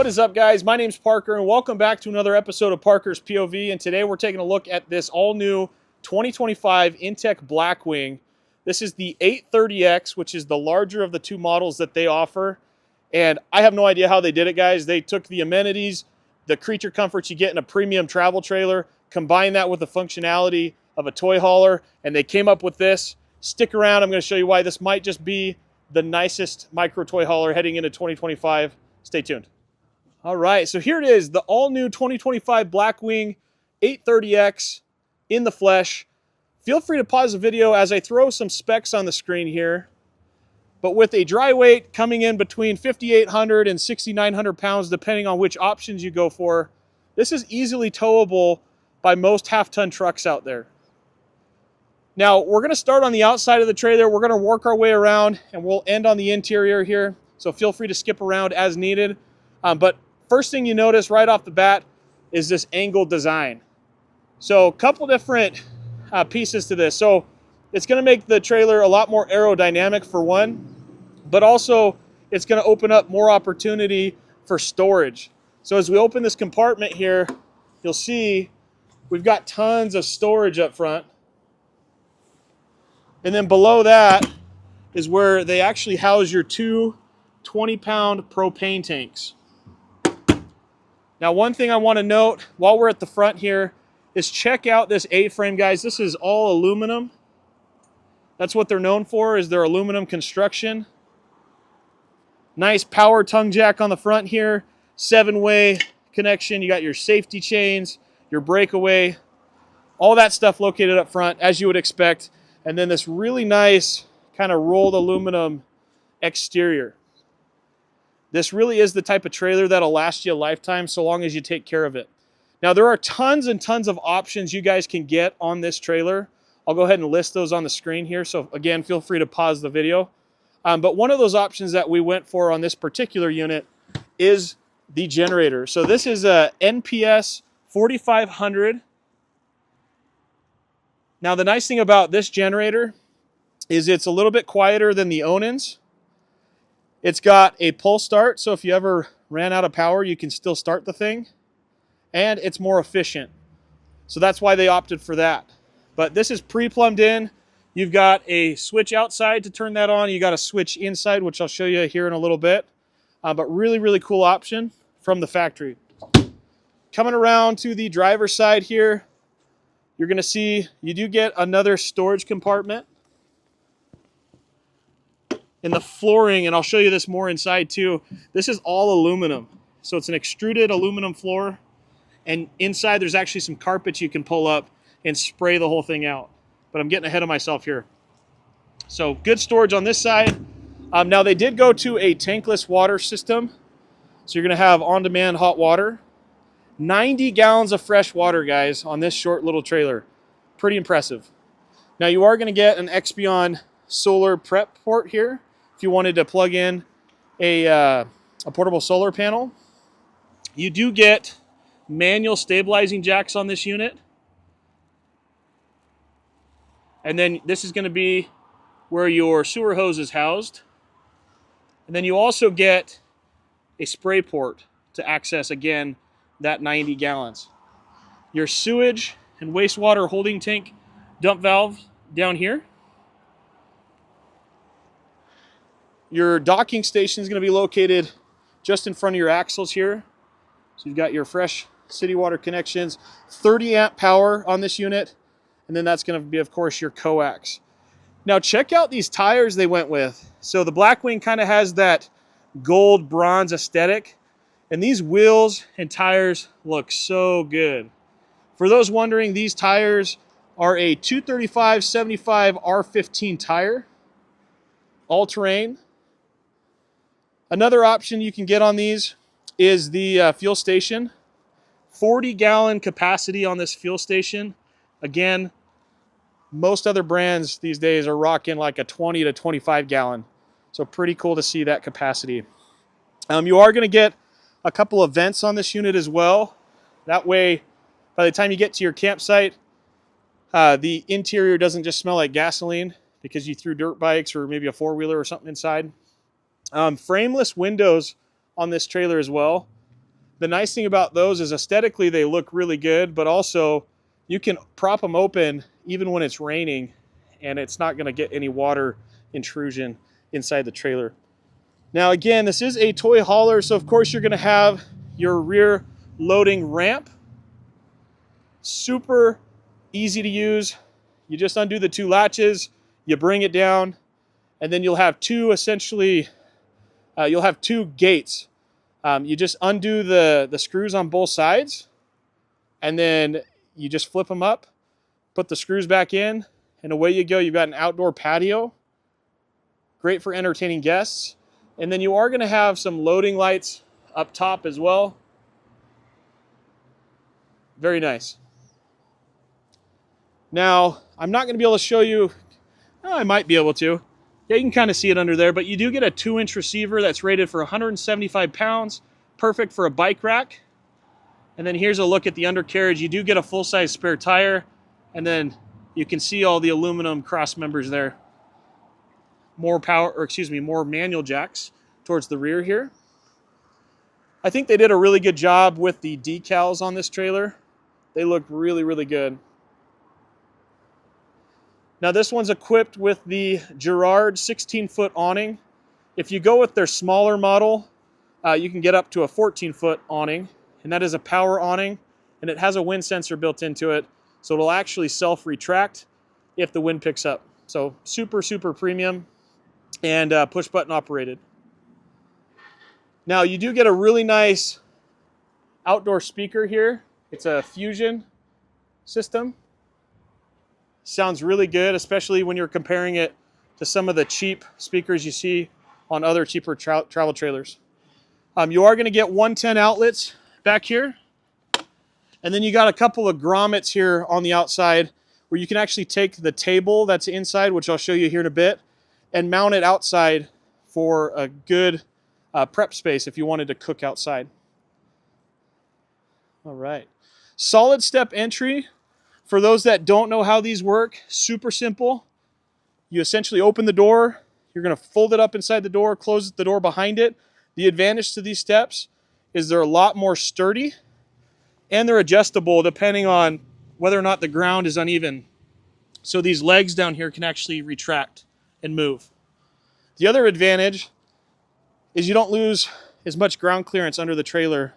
What is up, guys? My name's Parker, and welcome back to another episode of Parker's POV. And today we're taking a look at this all-new 2025 Intech Blackwing. This is the 830X, which is the larger of the two models that they offer. And I have no idea how they did it, guys. They took the amenities, the creature comforts you get in a premium travel trailer, combined that with the functionality of a toy hauler, and they came up with this. Stick around. I'm going to show you why this might just be the nicest micro toy hauler heading into 2025. Stay tuned. All right, so here it is, the all-new 2025 Blackwing 830X in the flesh. Feel free to pause the video as I throw some specs on the screen here. But with a dry weight coming in between 5,800 and 6,900 pounds, depending on which options you go for, this is easily towable by most half-ton trucks out there. Now, we're going to start on the outside of the trailer. We're going to work our way around, and we'll end on the interior here. So feel free to skip around as needed. But first thing you notice right off the bat is this angled design. So a couple different pieces to this. So it's going to make the trailer a lot more aerodynamic for one, but also it's going to open up more opportunity for storage. So as we open this compartment here, you'll see we've got tons of storage up front. And then below that is where they actually house your two 20-pound propane tanks. Now, one thing I want to note while we're at the front here is check out this A-frame, guys. This is all aluminum. That's what they're known for, is their aluminum construction. Nice power tongue jack on the front here. 7-way connection. You got your safety chains, your breakaway, all that stuff located up front, as you would expect. And then this really nice kind of rolled aluminum exterior. This really is the type of trailer that'll last you a lifetime so long as you take care of it. Now, there are tons and tons of options you guys can get on this trailer. I'll go ahead and list those on the screen here. So again, feel free to pause the video. But one of those options that we went for on this particular unit is the generator. So this is a NPS 4500. Now, the nice thing about this generator is it's a little bit quieter than the Onins. It's got a pull start, so if you ever ran out of power, you can still start the thing. And it's more efficient. So that's why they opted for that. But this is pre-plumbed in. You've got a switch outside to turn that on. You got a switch inside, which I'll show you here in a little bit. But really, really cool option from the factory. Coming around to the driver's side here, you're going to see you do get another storage compartment. In the flooring, and I'll show you this more inside too, this is all aluminum. So it's an extruded aluminum floor. And inside there's actually some carpets you can pull up and spray the whole thing out. But I'm getting ahead of myself here. So good storage on this side. Now they did go to a tankless water system. So you're going to have on-demand hot water. 90 gallons of fresh water, guys, on this short little trailer. Pretty impressive. Now you are going to get an Expion solar prep port here if you wanted to plug in a portable solar panel. You do get manual stabilizing jacks on this unit. And then this is going to be where your sewer hose is housed. And then you also get a spray port to access, again, that 90 gallons. Your sewage and wastewater holding tank dump valve down here. Your docking station is going to be located just in front of your axles here. So you've got your fresh city water connections, 30 amp power on this unit, and then that's going to be, of course, your coax. Now check out these tires they went with. So the Blackwing kind of has that gold bronze aesthetic, and these wheels and tires look so good. For those wondering, these tires are a 235/75 R15 tire, all-terrain. Another option you can get on these is the fuel station. 40-gallon capacity on this fuel station. Again, most other brands these days are rocking like a 20 to 25 gallon. So pretty cool to see that capacity. You are going to get a couple of vents on this unit as well. That way, by the time you get to your campsite, the interior doesn't just smell like gasoline because you threw dirt bikes or maybe a four-wheeler or something inside. Frameless windows on this trailer as well. The nice thing about those is aesthetically they look really good, but also you can prop them open even when it's raining and it's not going to get any water intrusion inside the trailer. Now again, this is a toy hauler, so of course you're going to have your rear loading ramp. Super easy to use. You just undo the two latches, you bring it down, and then you'll have two you'll have two gates. You just undo the screws on both sides, and then you just flip them up, put the screws back in, and away you go. You've got an outdoor patio. Great for entertaining guests. And then you are going to have some loading lights up top as well. Very nice. Now, I'm not going to be able to show you. I might be able to. Yeah, you can kind of see it under there, but you do get a 2-inch receiver that's rated for 175 pounds. Perfect for a bike rack. And then here's a look at the undercarriage. You do get a full-size spare tire, and then you can see all the aluminum cross members there. More manual jacks towards the rear here. I think they did a really good job with the decals on this trailer. They look really, really good. Now this one's equipped with the Girard 16-foot awning. If you go with their smaller model, you can get up to a 14-foot awning, and that is a power awning, and it has a wind sensor built into it, so it'll actually self-retract if the wind picks up. So super, super premium and push button operated. Now you do get a really nice outdoor speaker here. It's a Fusion system. Sounds really good, especially when you're comparing it to some of the cheap speakers you see on other cheaper travel trailers. You are going to get 110 outlets back here. And then you got a couple of grommets here on the outside where you can actually take the table that's inside, which I'll show you here in a bit, and mount it outside for a good prep space if you wanted to cook outside. All right. Solid step entry. For those that don't know how these work, super simple. You essentially open the door. You're going to fold it up inside the door, close the door behind it. The advantage to these steps is they're a lot more sturdy, and they're adjustable depending on whether or not the ground is uneven. So these legs down here can actually retract and move. The other advantage is you don't lose as much ground clearance under the trailer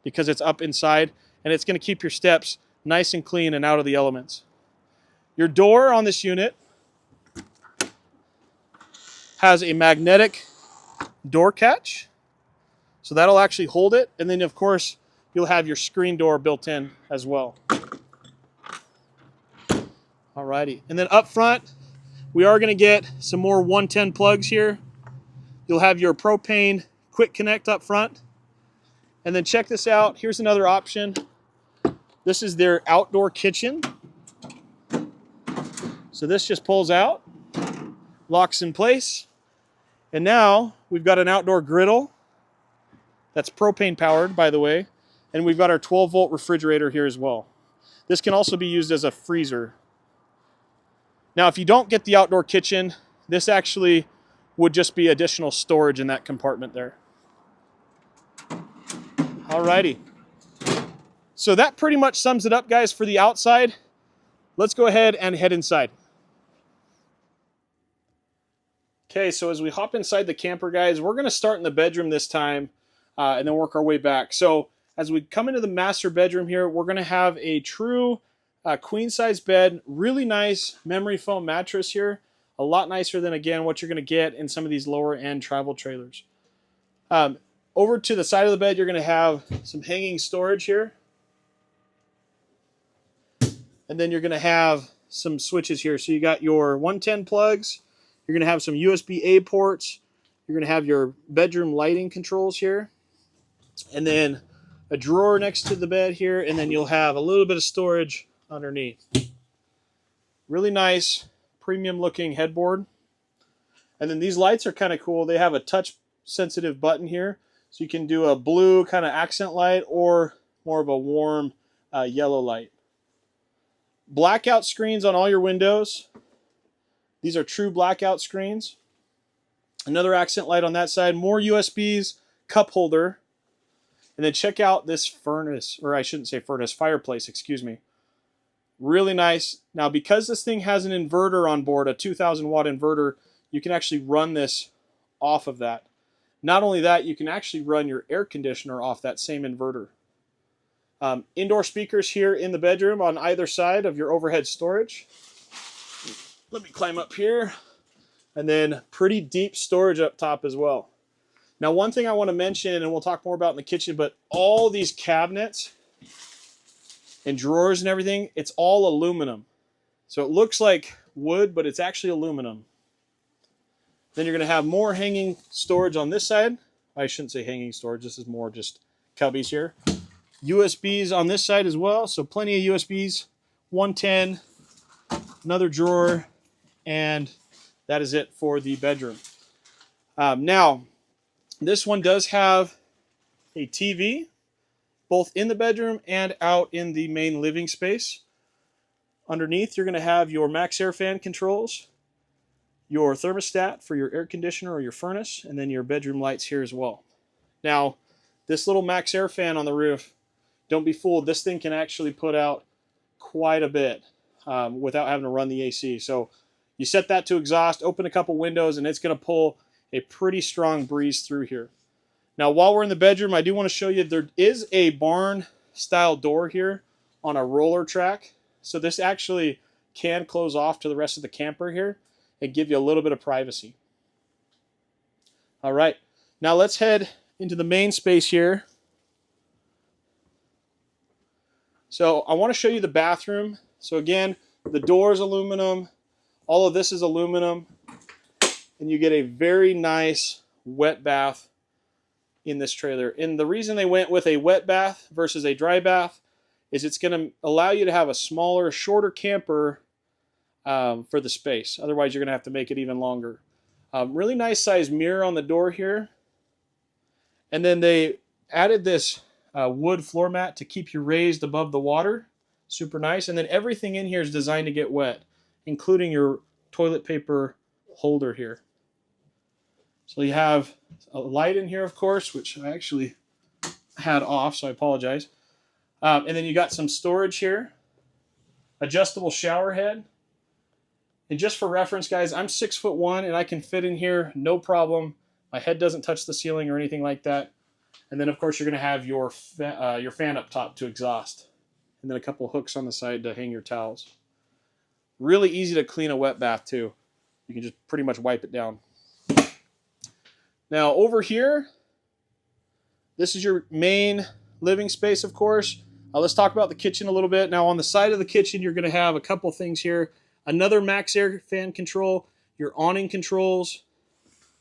because it's up inside, and it's going to keep your steps nice and clean and out of the elements. Your door on this unit has a magnetic door catch, so that'll actually hold it, and then of course you'll have your screen door built in as well. Alrighty, and then up front we are going to get some more 110 plugs here. You'll have your propane quick connect up front, and then check this out. Here's another option. This is their outdoor kitchen. So this just pulls out, locks in place, and now we've got an outdoor griddle that's propane powered, by the way, and we've got our 12-volt refrigerator here as well. This can also be used as a freezer. Now, if you don't get the outdoor kitchen, this actually would just be additional storage in that compartment there. Alrighty. So that pretty much sums it up, guys, for the outside. Let's go ahead and head inside. Okay, so as we hop inside the camper, guys, we're going to start in the bedroom this time and then work our way back. So as we come into the master bedroom here, we're going to have a true queen-size bed, really nice memory foam mattress here. A lot nicer than, again, what you're going to get in some of these lower-end travel trailers. Over to the side of the bed, you're going to have some hanging storage here. And then you're going to have some switches here. So you got your 110 plugs. You're going to have some USB-A ports. You're going to have your bedroom lighting controls here. And then a drawer next to the bed here. And then you'll have a little bit of storage underneath. Really nice, premium-looking headboard. And then these lights are kind of cool. They have a touch-sensitive button here. So you can do a blue kind of accent light or more of a warm yellow light. Blackout screens on all your windows. These are true blackout screens. Another accent light on that side. More USBs, cup holder. And then check out this furnace, or I shouldn't say furnace, fireplace, excuse me. Really nice. Now, because this thing has an inverter on board, a 2,000 watt inverter, you can actually run this off of that. Not only that, you can actually run your air conditioner off that same inverter. Indoor speakers here in the bedroom on either side of your overhead storage. Let me climb up here. And then pretty deep storage up top as well. Now, one thing I want to mention, and we'll talk more about in the kitchen, but all these cabinets and drawers and everything, it's all aluminum. So it looks like wood, but it's actually aluminum. Then you're going to have more hanging storage on this side. I shouldn't say hanging storage. This is more just cubbies here. USBs on this side as well. So plenty of USBs. 110, another drawer, and that is it for the bedroom. Now, this one does have a TV, both in the bedroom and out in the main living space. Underneath, you're going to have your max air fan controls, your thermostat for your air conditioner or your furnace, and then your bedroom lights here as well. Now, this little max air fan on the roof, don't be fooled. This thing can actually put out quite a bit without having to run the AC. So you set that to exhaust, open a couple windows, and it's going to pull a pretty strong breeze through here. Now, while we're in the bedroom, I do want to show you there is a barn-style door here on a roller track. So this actually can close off to the rest of the camper here and give you a little bit of privacy. All right, now let's head into the main space here. So I want to show you the bathroom. So again, the door is aluminum. All of this is aluminum. And you get a very nice wet bath in this trailer. And the reason they went with a wet bath versus a dry bath is it's going to allow you to have a smaller, shorter camper for the space. Otherwise, you're going to have to make it even longer. Really nice size mirror on the door here. And then they added this wood floor mat to keep you raised above the water. Super nice. And then everything in here is designed to get wet, including your toilet paper holder here. So you have a light in here, of course, which I actually had off, so I apologize. And then you got some storage here, adjustable shower head. And just for reference, guys, I'm 6'1" and I can fit in here no problem. My head doesn't touch the ceiling or anything like that. And then, of course, you're going to have your fan up top to exhaust. And then a couple hooks on the side to hang your towels. Really easy to clean a wet bath, too. You can just pretty much wipe it down. Now, over here, this is your main living space, of course. Let's talk about the kitchen a little bit. Now, on the side of the kitchen, you're going to have a couple things here. Another max air fan control, your awning controls,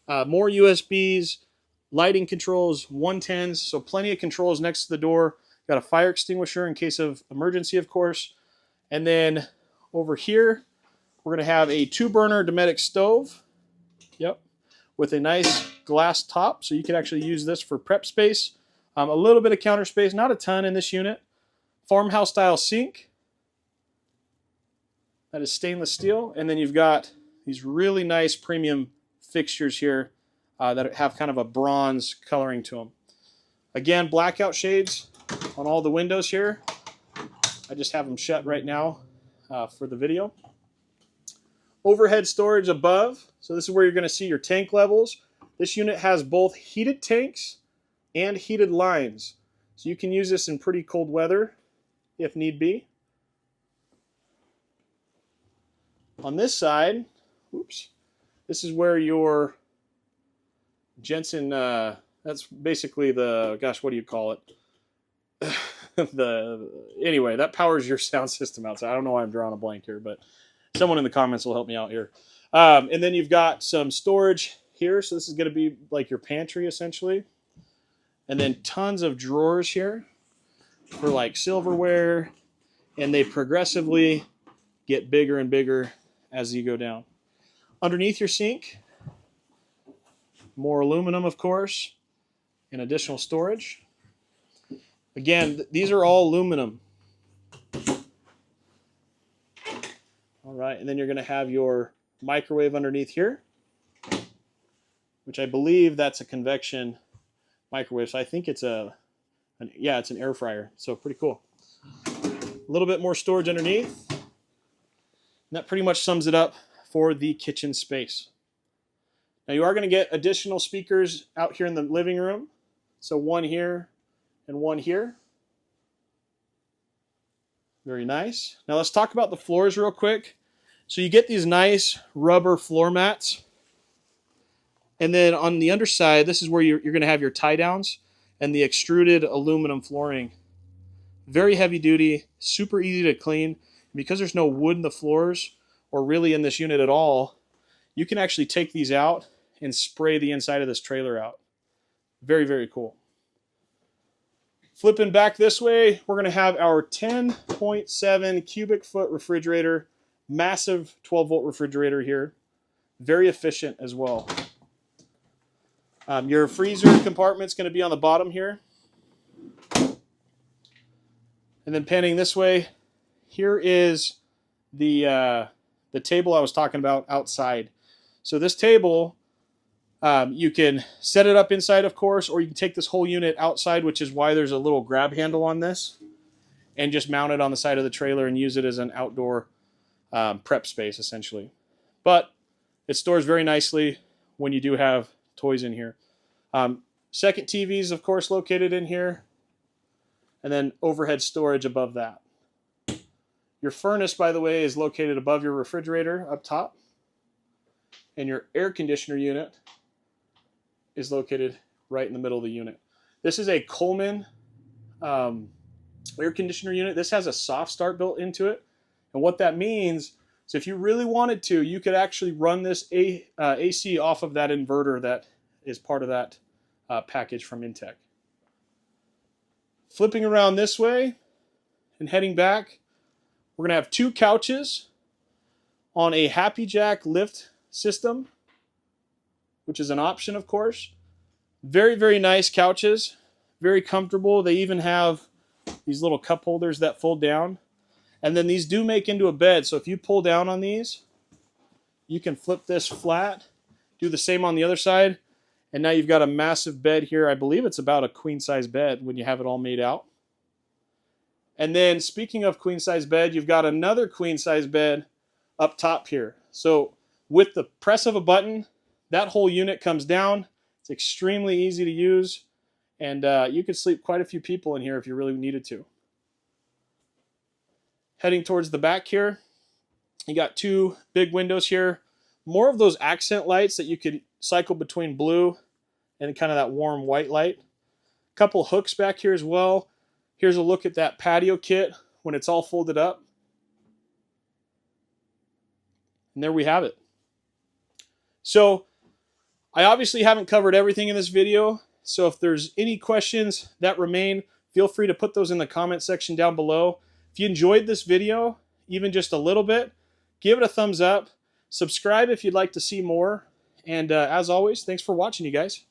more USBs, lighting controls, 110s, so plenty of controls next to the door. Got a fire extinguisher in case of emergency, of course. And then over here, we're going to have a 2-burner Dometic stove. Yep. With a nice glass top, so you can actually use this for prep space. A little bit of counter space, not a ton in this unit. Farmhouse style sink. That is stainless steel. And then you've got these really nice premium fixtures here that have kind of a bronze coloring to them. Again, blackout shades on all the windows here. I just have them shut right now for the video. Overhead storage above. So this is where you're going to see your tank levels. This unit has both heated tanks and heated lines. So you can use this in pretty cold weather if need be. On this side, oops, this is where your Jensen, that's basically the, gosh, what do you call it? Anyway, that powers your sound system outside. I don't know why I'm drawing a blank here, but someone in the comments will help me out here. And then you've got some storage here. So this is going to be like your pantry, essentially. And then tons of drawers here for like silverware. And they progressively get bigger and bigger as you go down. Underneath your sink, more aluminum, of course, and additional storage. Again, these are all aluminum. All right, and then you're going to have your microwave underneath here, which I believe that's a convection microwave. So I think it's a Yeah, it's an air fryer, so pretty cool. A little bit more storage underneath. And that pretty much sums it up for the kitchen space. Now you are going to get additional speakers out here in the living room. So one here and one here. Very nice. Now let's talk about the floors real quick. So you get these nice rubber floor mats. And then on the underside, this is where you're going to have your tie downs and the extruded aluminum flooring. Very heavy duty, super easy to clean. Because there's no wood in the floors or really in this unit at all, you can actually take these out and spray the inside of this trailer out. Very, very cool. Flipping back this way, we're going to have our 10.7 cubic foot refrigerator, massive 12-volt refrigerator here. Very efficient as well. Your freezer compartment's going to be on the bottom here. And then panning this way, here is the table I was talking about outside. So this table, you can set it up inside, of course, or you can take this whole unit outside, which is why there's a little grab handle on this, and just mount it on the side of the trailer and use it as an outdoor prep space, essentially. But it stores very nicely when you do have toys in here. Second TVs, of course, located in here, and then overhead storage above that. Your furnace, by the way, is located above your refrigerator up top, and your air conditioner unit is located right in the middle of the unit. This is a Coleman air conditioner unit. This has a soft start built into it, and what that means is if you really wanted to, you could actually run this AC off of that inverter that is part of that package from Intech. Flipping around this way and heading back, we're going to have two couches on a HappiJac lift system, which is an option, of course. Very, very nice couches. Very comfortable. They even have these little cup holders that fold down. And then these do make into a bed. So if you pull down on these, you can flip this flat. Do the same on the other side. And now you've got a massive bed here. I believe it's about a queen-size bed when you have it all made out. And then speaking of queen-size bed, you've got another queen-size bed up top here. So with the press of a button, that whole unit comes down. It's extremely easy to use. And you could sleep quite a few people in here if you really needed to. Heading towards the back here, you got two big windows here. More of those accent lights that you could cycle between blue and kind of that warm white light. A couple hooks back here as well. Here's a look at that patio kit when it's all folded up. And there we have it. So I obviously haven't covered everything in this video. So if there's any questions that remain, feel free to put those in the comment section down below. If you enjoyed this video, even just a little bit, give it a thumbs up. Subscribe if you'd like to see more. And as always, thanks for watching, you guys.